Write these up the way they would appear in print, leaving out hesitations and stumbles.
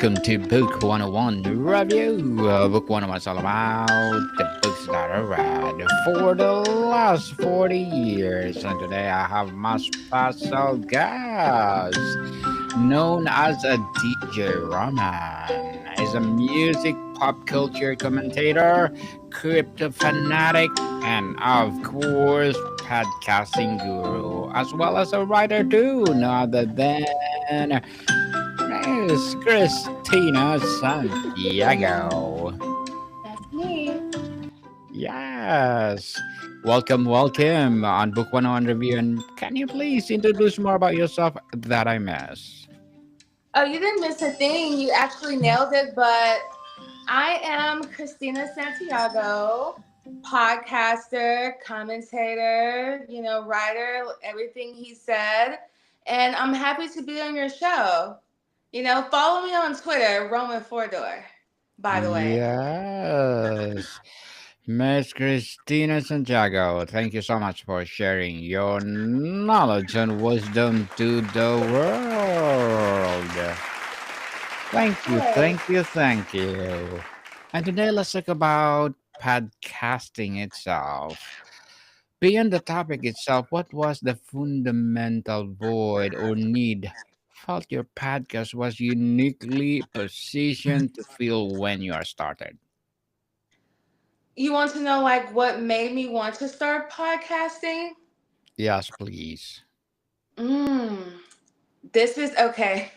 welcome to Book 101 Review. Book 101 is all about the books that I read for the last 40 years. And today I have my special guest, known as a DJ Raman. He's a music pop culture commentator, crypto fanatic, and of course, podcasting guru, as well as a writer too, no other than Miss Cristina Santiago. That's me. Yes. Welcome on Book 101 Review. And can you please introduce more about yourself that I miss? Oh, you didn't miss a thing. You actually nailed it. But I am Cristina Santiago, podcaster, commentator, writer, everything he said. And I'm happy to be on your show. Follow me on Twitter, Roman Four Door, by the way. Yes. Miss Cristina Santiago, thank you so much for sharing your knowledge and wisdom to the world. Of Thank you, course. thank you, thank you. And today let's talk about podcasting itself. Beyond the topic itself, what was the fundamental void or need felt your podcast was uniquely positioned to fill when you are started? You want to know like what made me want to start podcasting? Yes, please. Mm, this is okay.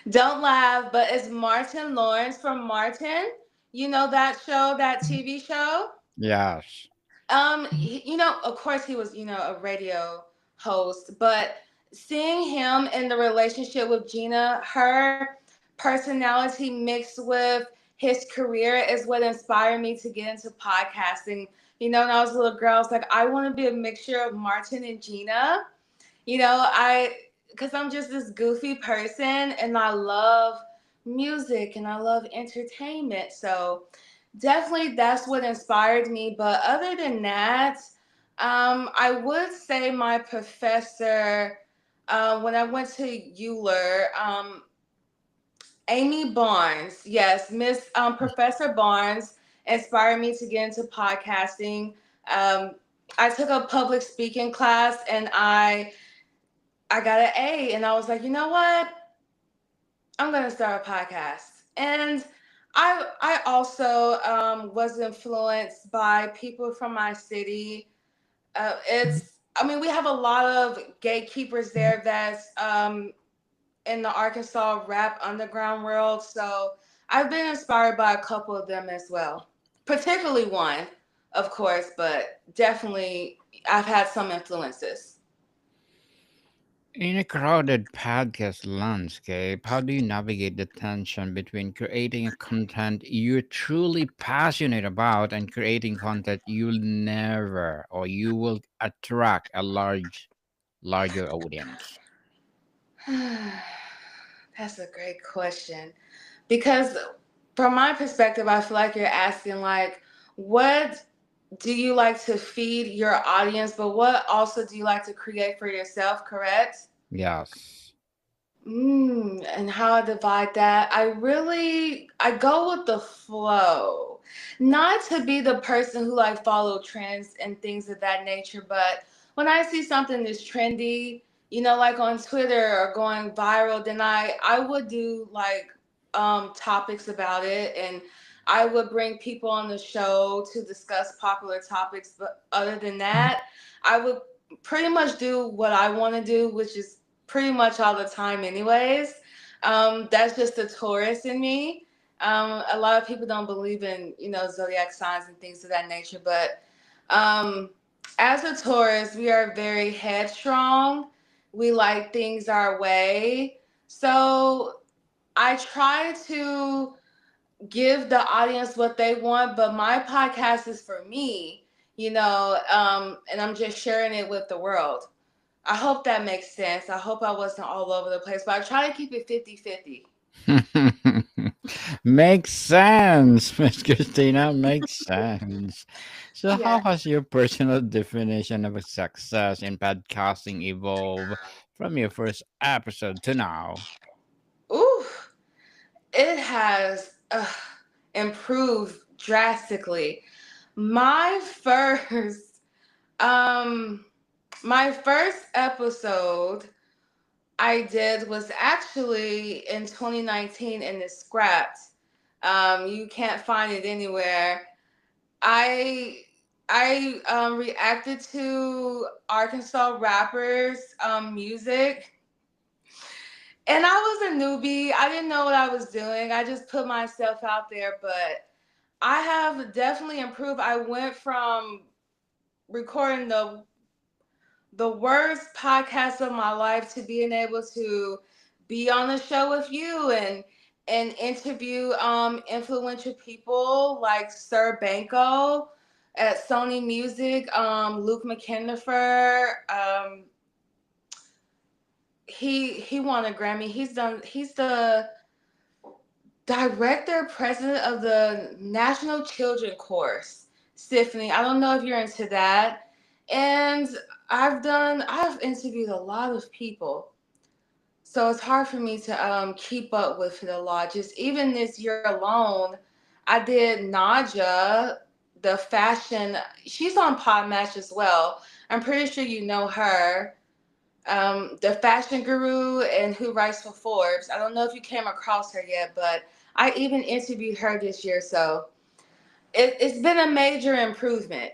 Don't laugh, but it's Martin Lawrence from Martin. You know that show, that TV show? Yes. Of course he was, a radio host, but seeing him in the relationship with Gina, her personality mixed with his career is what inspired me to get into podcasting. When I was a little girl, I was like, I want to be a mixture of Martin and Gina. Because I'm just this goofy person and I love music and I love entertainment. So definitely that's what inspired me. But other than that, I would say my professor, when I went to Euler, Amy Barnes, yes, Miss Professor Barnes inspired me to get into podcasting. Um, I took a public speaking class and I got an A, and I was like, you know what? I'm gonna start a podcast. And I also was influenced by people from my city. I mean, we have a lot of gatekeepers there that's in the Arkansas rap underground world. So I've been inspired by a couple of them as well, particularly one, of course, but definitely I've had some influences. In a crowded podcast landscape, how do you navigate the tension between creating a content you're truly passionate about and creating content you'll never or you will attract a larger audience? That's a great question. Because from my perspective, I feel like you're asking like, what do you like to feed your audience, but what also do you like to create for yourself, correct? Yes. And how I divide that, I go with the flow. Not to be the person who like follow trends and things of that nature, but when I see something that's trendy, like on Twitter or going viral, then I would do like topics about it, and I would bring people on the show to discuss popular topics, but other than that, I would pretty much do what I want to do, which is pretty much all the time anyways. That's just the Taurus in me. A lot of people don't believe in, zodiac signs and things of that nature, but um, as a Taurus, we are very headstrong. We like things our way. So I try to give the audience what they want, but my podcast is for me, and I'm just sharing it with the world. I hope that makes sense. I hope I wasn't all over the place, but I try to keep it 50-50. Makes sense, Miss Christina. Makes sense. So, how Yeah. has your personal definition of a success in podcasting evolved from your first episode to now? Ooh. has improved drastically. My first, um, my first episode I did was actually in 2019 and it's scrapped. You can't find it anywhere. I I reacted to Arkansas rappers music, and I was a newbie. I didn't know what I was doing. I just put myself out there, but I have definitely improved. I went from recording the worst podcast of my life to being able to be on the show with you and interview influential people like Sir Banco at Sony Music, Luke McKinnifer. He won a Grammy. He's the director president of the National Children Course Symphony. I don't know if you're into that. And I've interviewed a lot of people. So it's hard for me to keep up with it a lot. Just even this year alone, I did Naja, the fashion. She's on Podmatch as well. I'm pretty sure you know her. The fashion guru and who writes for Forbes. I don't know if you came across her yet, but I even interviewed her this year. So it's been a major improvement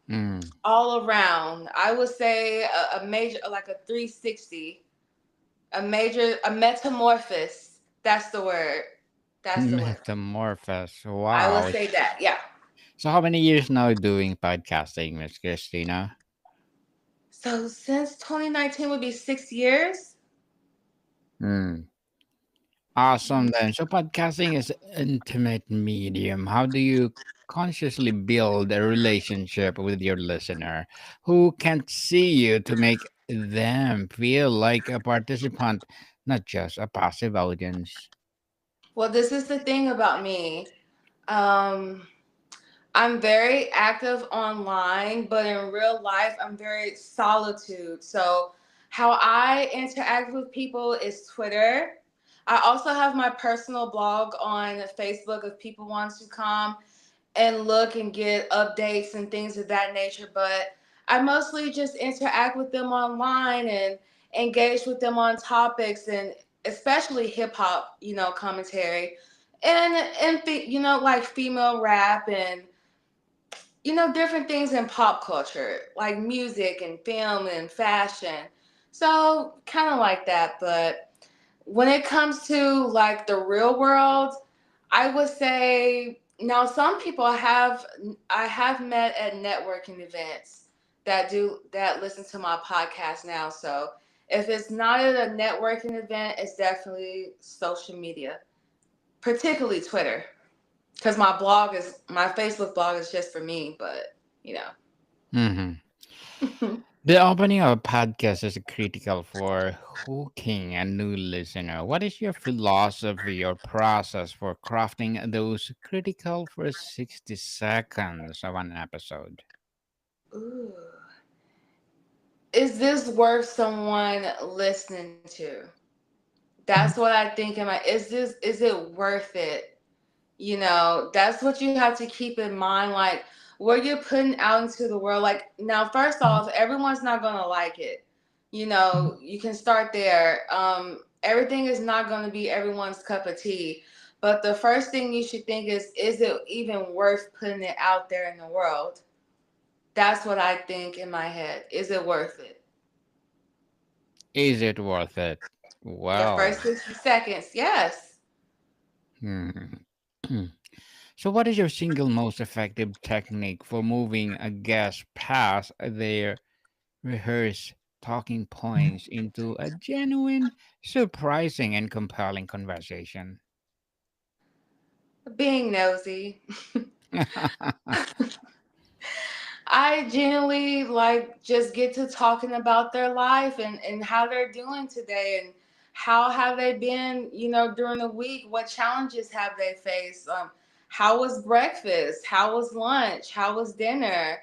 Mm. all around. I would say a major, like a 360, a metamorphosis. That's the word. That's the word. Metamorphosis. I would Wow. say that. Yeah. So how many years now doing podcasting, Miss Christina? So since 2019 would be 6 years. Mm. Awesome then. So podcasting is intimate medium. How do you consciously build a relationship with your listener who can't see you to make them feel like a participant, not just a passive audience? Well, this is the thing about me. Um, I'm very active online, but in real life, I'm very solitude. So, how I interact with people is Twitter. I also have my personal blog on Facebook if people want to come and look and get updates and things of that nature. But I mostly just interact with them online and engage with them on topics and especially hip hop, commentary and like female rap and different things in pop culture, like music and film and fashion. So, kind of like that. But when it comes to like the real world, I would say now some people I have met at networking events that listen to my podcast now. So, if it's not at a networking event, it's definitely social media, particularly Twitter because my Facebook blog is just for me, but you know. Hmm. The opening of a podcast is critical for hooking a new listener. What is your philosophy or process for crafting those critical for 60 seconds of an episode? Ooh, is this worth someone listening to? That's what I think. Is it worth it? That's what you have to keep in mind. Like what you're putting out into the world. Like now, first off, everyone's not gonna like it. You can start there. Everything is not gonna be everyone's cup of tea. But the first thing you should think is it even worth putting it out there in the world? That's what I think in my head. Is it worth it? Is it worth it? The Well, first 60 seconds, yes. hmm. So, what is your single most effective technique for moving a guest past their rehearsed talking points into a genuine, surprising, and compelling conversation? Being nosy. I genuinely like just get to talking about their life and how they're doing today and how have they been, during the week, what challenges have they faced? How was breakfast? How was lunch? How was dinner?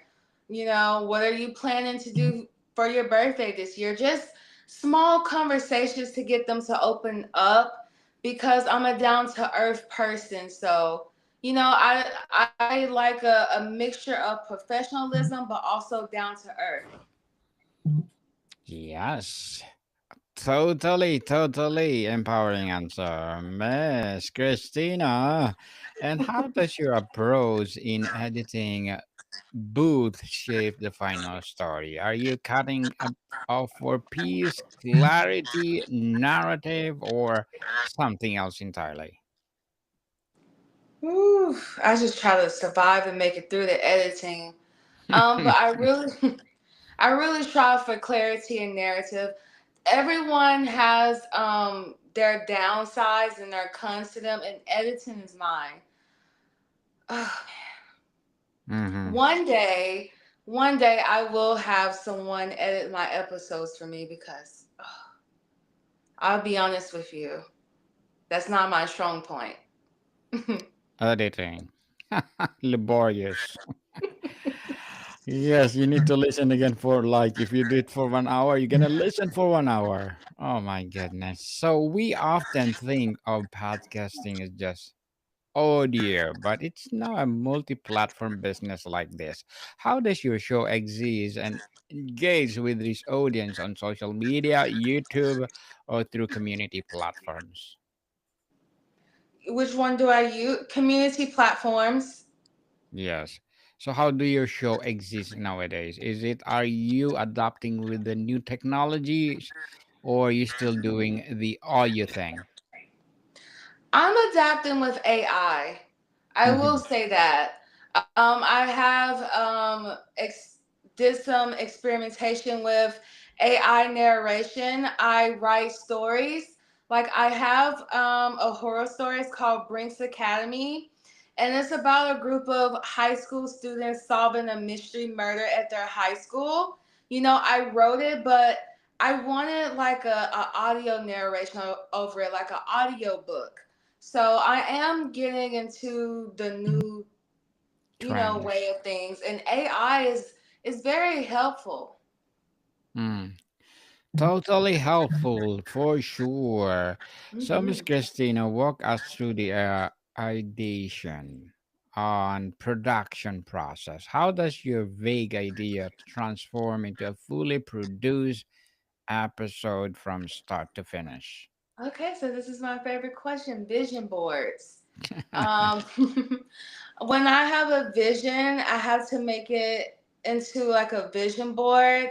What are you planning to do for your birthday this year? Just small conversations to get them to open up because I'm a down to earth person. So, I like a mixture of professionalism but also down to earth. Yes. Totally, totally empowering answer, Miss Christina. And how does your approach in editing booth shape the final story? Are you cutting off for peace, clarity, narrative, or something else entirely? Whew, I just try to survive and make it through the editing. But I really, I really strive for clarity and narrative. Everyone has their downsides and their cons to them, and editing is mine. Ugh. Mm-hmm. One day, one day I will have someone edit my episodes for me because I'll be honest with you, that's not my strong point. Editing. Laborious. Yes, you need to listen again for like if you do it for 1 hour, you're gonna listen for 1 hour. Oh my goodness. So we often think of podcasting as just audio, but it's now a multi-platform business like this. How does your show exist and engage with this audience on social media, YouTube, or through community platforms? Which one do I use? Community platforms. Yes. So how do your show exist nowadays? Are you adapting with the new technologies or are you still doing the audio thing? I'm adapting with AI. I will Hmm. say that. I have did some experimentation with AI narration. I write stories. Like I have a horror story. It's called Brinks Academy, and it's about a group of high school students solving a mystery murder at their high school. I wrote it, but I wanted like a audio narration over it, like an audio book. So I am getting into the new, way Trends. of things, and AI is very helpful. Mm. Totally helpful for sure. So, Miss Hmm. Christina, walk us through the ideation on production process. How does your vague idea transform into a fully produced episode from start to finish? Okay, so this is my favorite question: vision boards. Um, when I have a vision, I have to make it into like a vision board,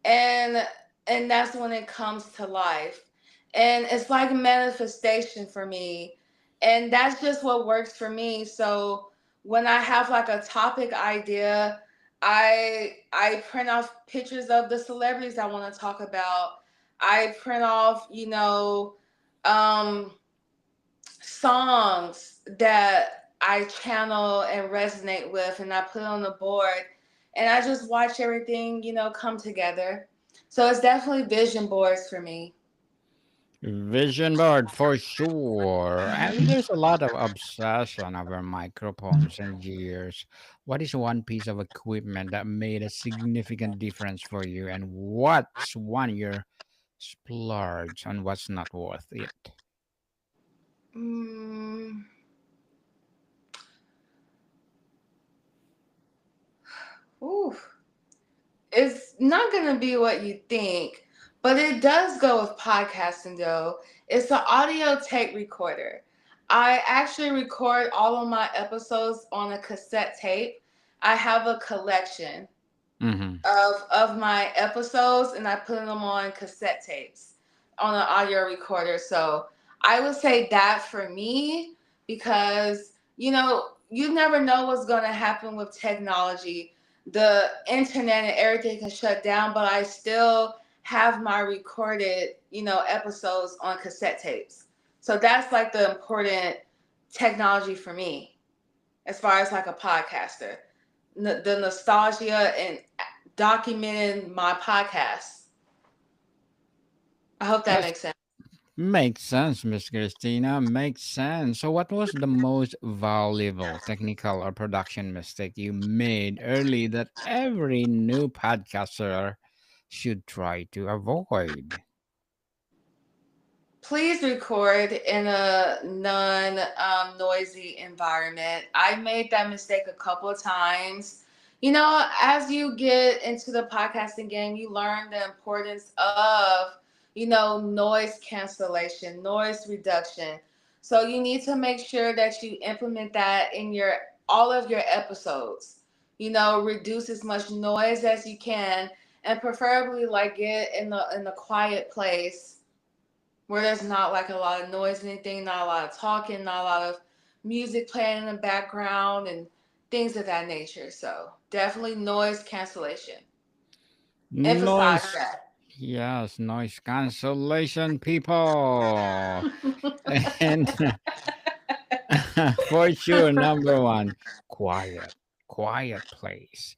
and that's when it comes to life. And it's like manifestation for me. And that's just what works for me. So when I have like a topic idea, I print off pictures of the celebrities I want to talk about. I print off, um songs that I channel and resonate with, and I put it on the board, and I just watch everything, come together. So it's definitely vision boards for me. Vision board for sure. And there's a lot of obsession over microphones and gears. What is one piece of equipment that made a significant difference for you, and what's one you're splurge on what's not worth it? Mm, ooh. It's not gonna be what you think, but it does go with podcasting though. It's an audio tape recorder. I actually record all of my episodes on a cassette tape. I have a collection Mm-hmm. of my episodes, and I put them on cassette tapes on an audio recorder. So I would say that for me, because you never know what's going to happen with technology. The internet and everything can shut down, but I still have my recorded episodes on cassette tapes. So that's like the important technology for me as far as like a podcaster. The nostalgia and documenting my podcast. I hope that Yes, makes sense. makes sense, Miss Christina. Makes sense. So, what was the most valuable technical or production mistake you made early that every new podcaster should try to avoid? please record in a non noisy environment. I made that mistake a couple of times. You know, as you get into the podcasting game, you learn the importance of, noise cancellation, noise reduction. So you need to make sure that you implement that in your all of your episodes. Reduce as much noise as you can, and preferably like get in the quiet place where there's not like a lot of noise or anything, not a lot of talking, not a lot of music playing in the background and things of that nature. So definitely noise cancellation. Emphasize Noise. that. Yes, noise cancellation, people. And for sure, number one, quiet, quiet place.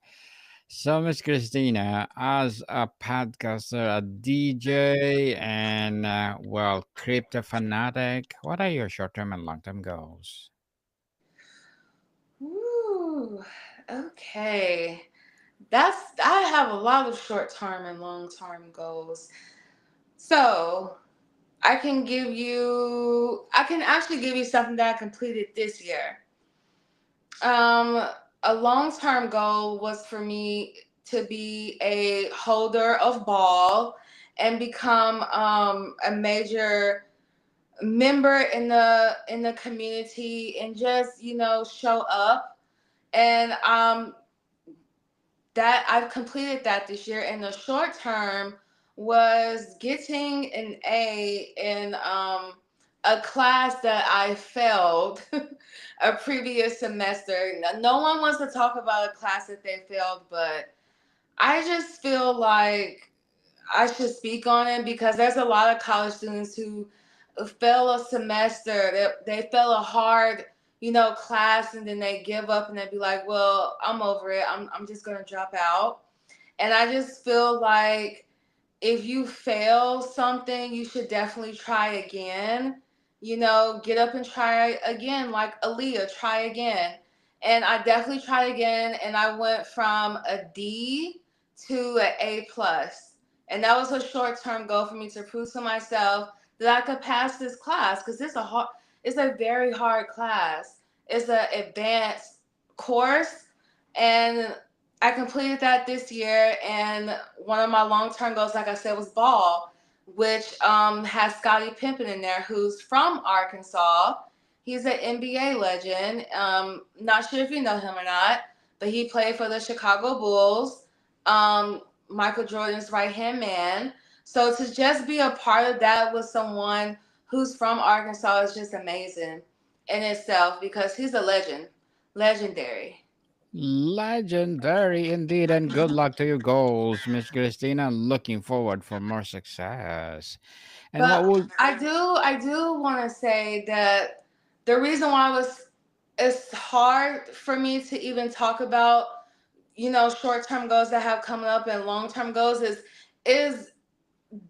So, Miss Christina, as a podcaster, a DJ, and well, crypto fanatic, what are your short term and long term goals? Ooh, okay. I have a lot of short term and long term goals. So I can actually give you something that I completed this year. Um, a long term goal was for me to be a holder of ball and become a major member in the community and just show up. And that I've completed that this year. And the short term was getting an A in a class that I failed a previous semester. No one wants to talk about a class that they failed, but I just feel like I should speak on it because there's a lot of college students who fail a semester. They fail a hard, class, and then they give up and they be like, "Well, I'm over it. I'm just gonna drop out." And I just feel like if you fail something, you should definitely try again. Get up and try again, like Aaliyah, try again. And I definitely tried again, and I went from a D to an A plus. And that was a short term goal for me to prove to myself that I could pass this class because it's a very hard class. It's an advanced course, and I completed that this year, and one of my long term goals, like I said, was ball, which has Scottie Pippen in there, who's from Arkansas. He's an NBA legend. Not sure if you know him or not, but he played for the Chicago Bulls, Michael Jordan's right hand man. So to just be a part of that with someone who's from Arkansas is just amazing in itself because he's a legend, legendary. Legendary indeed, and good luck to your goals, Miss Christina. Looking forward for more success. And what But would I do want to say that the reason why it's hard for me to even talk about short term goals that have coming up and long term goals is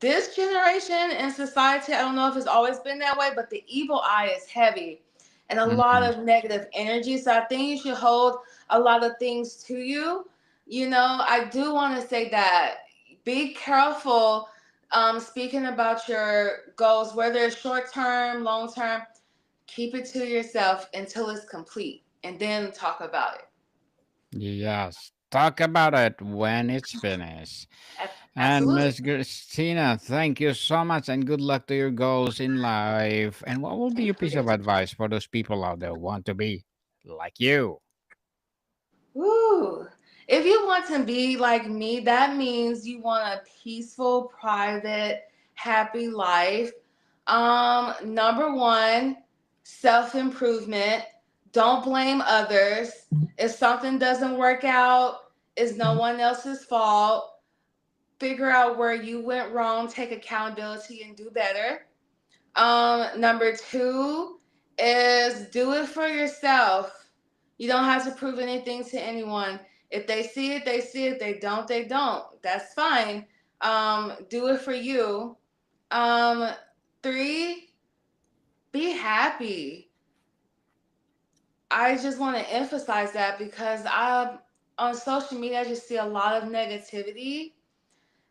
this generation in society. I don't know if it's always been that way, but the evil eye is heavy and a lot Mhm. of negative energy. So I think you should hold a lot of things to you. I do want to say that be careful speaking about your goals, whether it's short term, long term. Keep it to yourself until it's complete and then talk about it. Yes, talk about it when it's finished. And Absolutely. Miss Christina, thank you so much and good luck to your goals in life. And what will be your Thank piece you. of advice for those people out there who want to be like you? Woo. If you want to be like me, that means you want a peaceful, private, happy life. Number one, self improvement. Don't blame others. If something doesn't work out, it's no one else's fault. Figure out where you went wrong, take accountability, and do better. Number two is do it for yourself. You don't have to prove anything to anyone. If they see it, they see it. They don't, they don't. That's fine. Do it for you. Um, three, be happy. I just want to emphasize that because on social media I just see a lot of negativity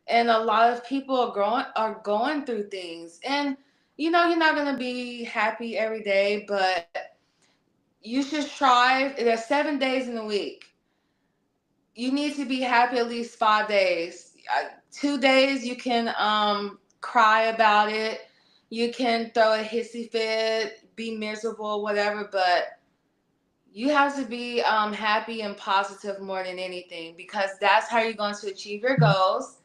and a lot of people are going through things. And you're not going to be happy every day, but you should strive. There's 7 days in a week. You need to be happy at least 5 days. 2 days you can cry about it. You can throw a hissy fit, be miserable, whatever. But you have to be happy and positive more than anything, because that's how you're going to achieve your goals.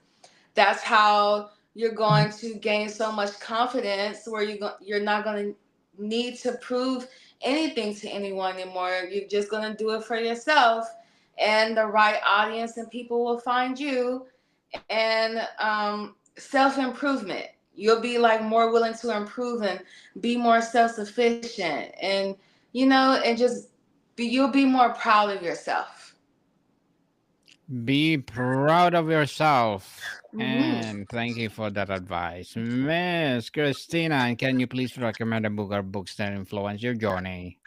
That's how you're going to gain so much confidence where you're not going to need to prove anything to anyone anymore. You're just going to do it for yourself, and the right audience and people will find you. And self improvement. You'll be like more willing to improve and be more self sufficient, and and just you'll be more proud of yourself. Be proud of yourself. Hmm. And thank you for that advice. Miss Christina, and can you please recommend a book or books that influence your journey?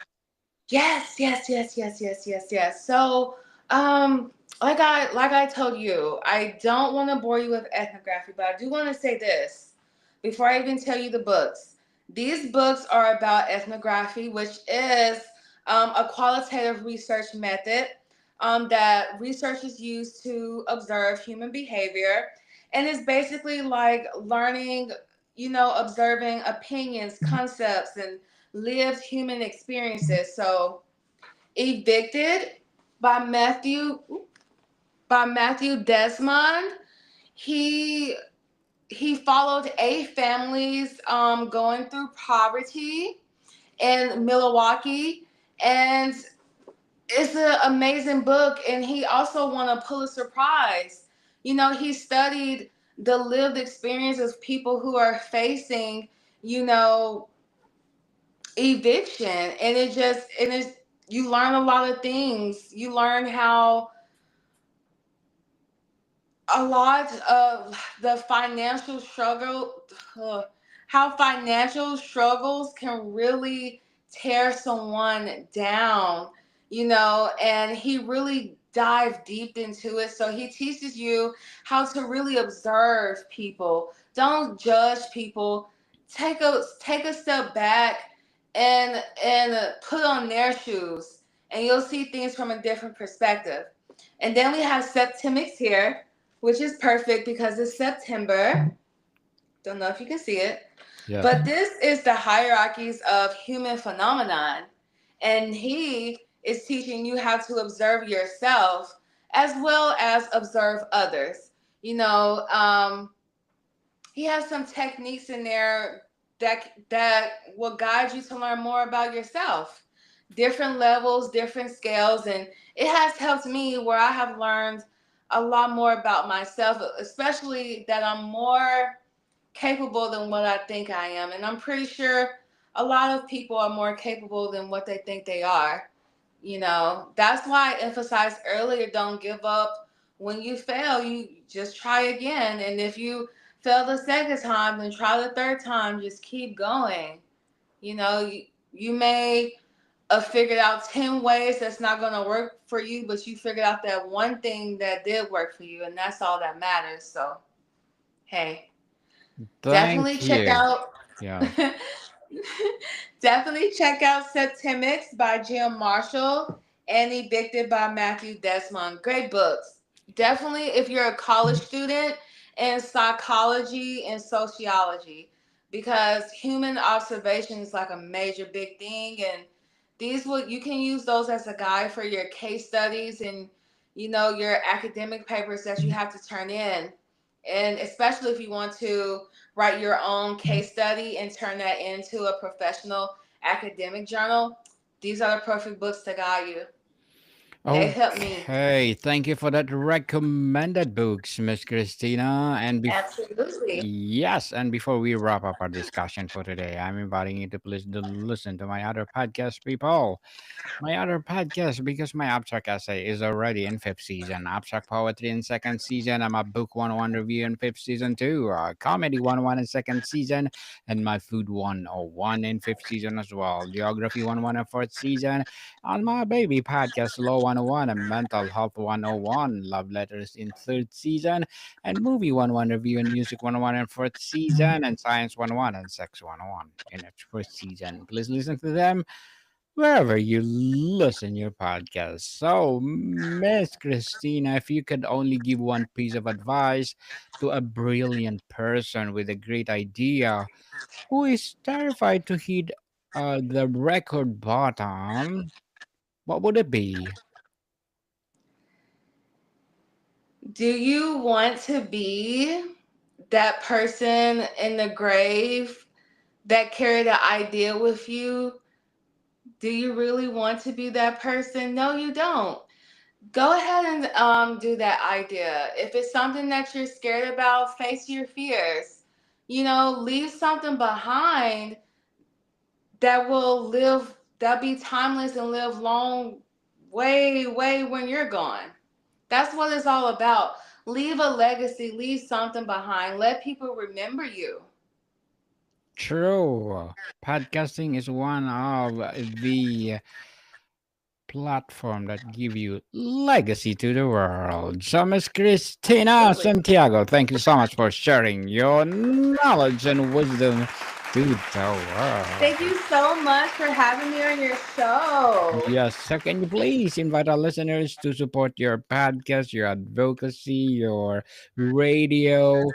Yes, yes, yes, yes, yes, yes, yes. So, like I told you, I don't want to bore you with ethnography, but I do want to say this before I even tell you the books. These books are about ethnography, which is a qualitative research method that researchers use to observe human behavior, and it's basically like learning, observing opinions, concepts, and lived human experiences. So, Evicted by Matthew Desmond. He he followed 8 families going through poverty in Milwaukee, and it's an amazing book. And he also won a Pulitzer Prize. He studied the lived experience of people who are facing, you know, eviction, and you learn a lot of things. You learn how a lot of the financial struggle uh, how financial struggles can really tear someone down, and he really dived deep into it. So he teaches you how to really observe people. Don't judge people. Take a step back and put on their shoes, and you'll see things from a different perspective. And then we have Septimics here, which is perfect because it's September. Don't know if you can see it. Yes. But this is the hierarchies of human phenomenon. And he is teaching you how to observe yourself as well as observe others. He has some techniques in there that will guide you to learn more about yourself. Different levels, different scales, and it has helped me where I have learned a lot more about myself, especially that I'm more capable than what I think I am. And I'm pretty sure a lot of people are more capable than what they think they are. That's why I emphasized earlier, don't give up when you fail. You just try again. And if you fail the second time, then try the third time. Just keep going. You may have figured out 10 ways that's not going to work for you, but you figured out that one thing that did work for you, and that's all that matters. So, hey, definitely Thank check you. out Yes. definitely check out Septimics by Jim Marshall and Evicted by Matthew Desmond. Great books. Definitely if you're a college student in psychology and sociology, because human observation is like a major big thing, and these will you can use those as a guide for your case studies and your academic papers that you have to turn in. And especially if you want to write your own case study and turn that into a professional academic journal, these are the perfect books to guide you. They've helped me. Okay. Thank you for that recommended books, Miss Christina. Absolutely. Yes, and before we wrap up our discussion for today, I'm inviting you to please to listen to my other podcast, people. My other podcast, because my abstract essay is already in fifth season, abstract poetry in second season, and my book 101 review in fifth season too, comedy 101 in second season, and my food 101 in fifth season as well, geography 101 in fourth season, and my baby podcast low 101 and Mental Health 101, Love Letters in third season, and Movie 101 Review and Music 101 in fourth season, and Science 101 and Sex 101 in its first season. Please listen to them wherever you listen your podcast. So, Miss Christina, if you could only give one piece of advice to a brilliant person with a great idea who is terrified to hit the record bottom, what would it be? Do you want to be that person in the grave that carried the idea with you? Do you really want to be that person? No, you don't. Go ahead and do that idea. If it's something that you're scared about, face your fears. Leave something behind that will live, that be timeless and live long, way, way when you're gone. That's what it's all about. Leave a legacy, leave something behind. Let people remember you. True. Podcasting is one of the platform that give you legacy to the world. So, Miss Cristina Absolutely. Santiago, thank you so much for sharing your knowledge and wisdom to the world. Thank you so much for having me on your show. Yes, so can you please invite our listeners to support your podcast, your advocacy, your radio,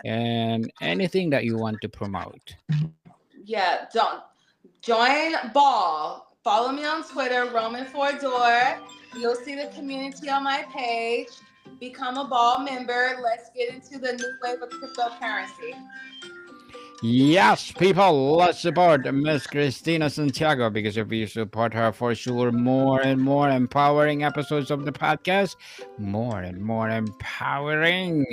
and anything that you want to promote? Yeah, don't join Ball. Follow me on Twitter, Roman Four Door. You'll see the community on my page. Become a Ball member. Let's get into the new wave of cryptocurrency. Yes, people, let's support Miss Cristina Santiago because if you support her, for sure, more and more empowering episodes of the podcast, more and more empowering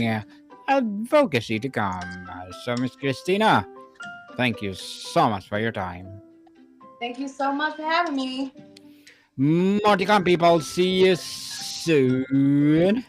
advocacy to come. So, Miss Cristina, thank you so much for your time. Thank you so much for having me. More to come, people. See you soon.